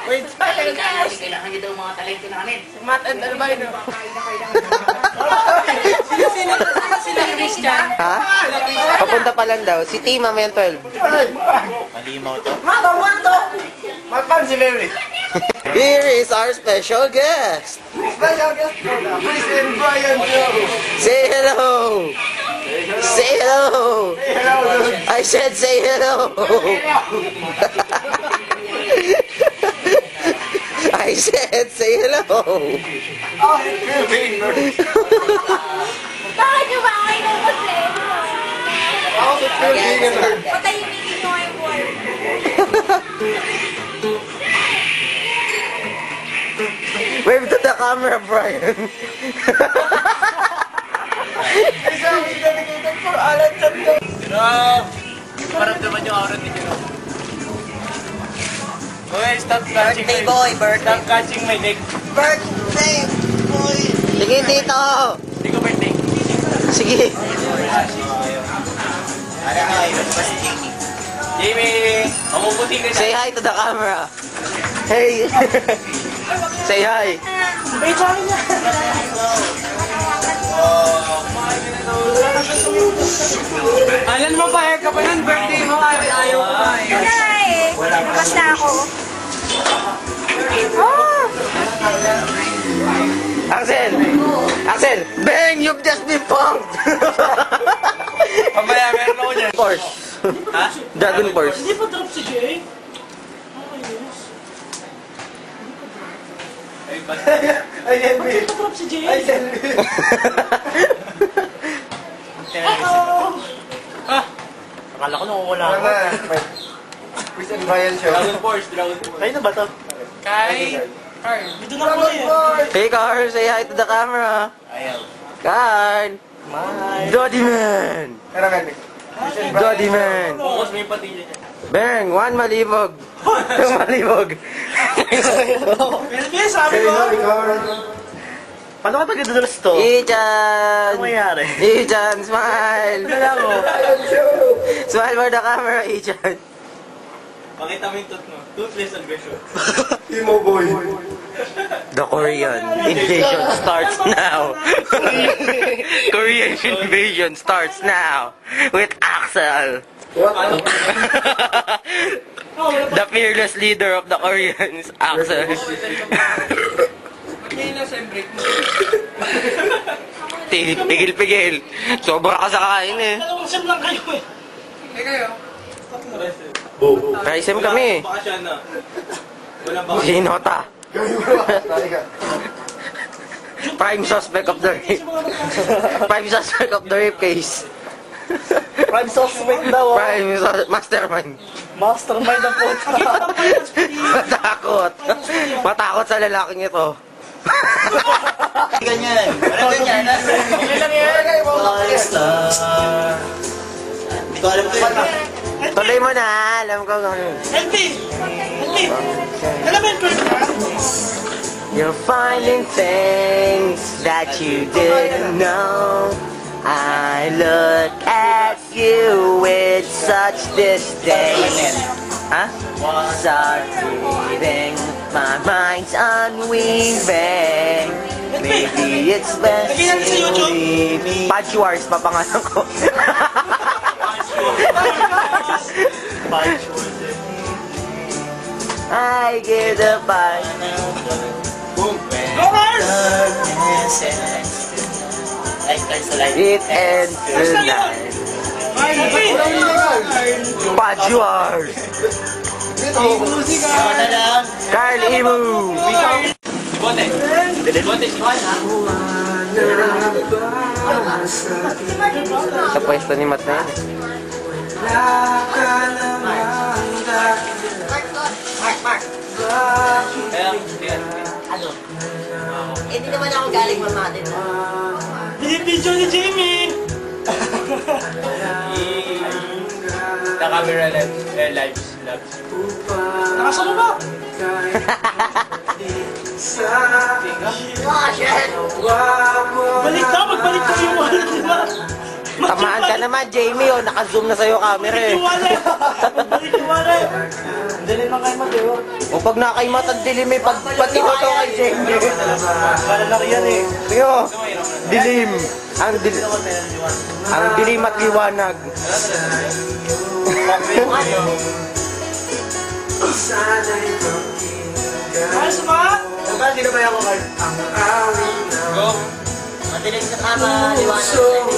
Wait, kailangan nyo daw mga talento namin. si Matt and Albino. Sila Christian. Ha? Papunta pa lang daw. Si Tima may 12. Malimaw to. Mapan si Mary. Here is our special guest. Special guest po na. Please and Brian Joe. Say hello. Say hello. Hello, dude. I said say hello. I said say hello. Oh, it's being nerdy. Bakit nyo ba kayo ng kasi? How's it feel being a nerd? Patahimikin nyo yung boy. Wave to the camera, Brian. Isa ako dedicated for Alan Chanto. Maramdaman yung aura ni Kino. Okay, stop catching Birthday boy, birthday. Stop catching my neck. Birthday boy. Sige dito. Hindi ko birthday. Sige. Jamie! Mamuputi ka Say hi to the camera. Hey. Say hi. May tsaka niya. Alan mo pa, ka pa nun, birthday mo, ayaw ko pa. Wala eh. Basta ako. Oh! Axel! Axel! Bang! You've just been punked! Pamaya, meron ako dyan. Force. Ha? Dragon Force. Hindi pa drop si Jay? Ay, basta. Ay, Selby. Hindi pa drop si Jay. Ay, Selby. Akala ko nung wala Wala ako. na. Chris and Brian show. Dragon Force, Dragon Force. Kayo na ba to? Kay... Carl, Dito na po eh. Hey, Carl! Say hi to the camera! Ayaw. Carl! Doddy Man! Ano nga, Nick? Doddy Man! Focus mo yung patilya niya. Bang! One malibog! Two malibog! Pero sabi ko. Paano ka pag-dudulas to? Ichan! Ano mangyari? Ichan! Smile! Wala mo. Smile for the camera, Ichan! Pakita mo yung tooth mo. Toothless aggression. Emo boy. The Korean invasion starts now. Korean invasion starts now with Axel. The fearless leader of the Koreans, Axel. Pigil-pigil. Sobra ka sa kain eh. Dalawang sem lang kayo eh. Eh kayo? Kaisem kami. Baka siya na. Walang baka. Sinota. Prime suspect of the rape. Prime suspect of the rape case. Prime suspect daw. Prime mastermind. Mastermind ang puta. Matakot. Matakot sa lalaking ito. Ganyan. Parang ganyan. Okay lang yan. Hindi ko alam ito yun. Tuloy mo na. Alam ko gano'n. LP! Alam mo yung first one? You're finding things that you didn't know. I look at you with such disdain. Huh? Start breathing, my mind's unweaving. Maybe it's best to leave me. Punch Wars, papangalan ko. I give the punch. It ends tonight. Punch Wars. Carl Imu. Bote. Bote. Sa pwesto ni Matt na yan. Ano? Hindi naman ako galing mamatin. Binibidyo ni Jamie! The camera lives. Nakasama ba? Ah, shit! Balik na, magbalik na yung mga, di ba? Tamaan ka naman, Jamie, oh. Naka-zoom na sa'yo camera eh. Dali lang kayo Mateo. O pag nakaimat ang dilim eh, pati ko to kay Jamie. Malalaki yan eh. Tiyo, dilim. Ang dilim at liwanag. Ayos ba? Sino ba yung card? Go. Matinig sa kama, liwanag.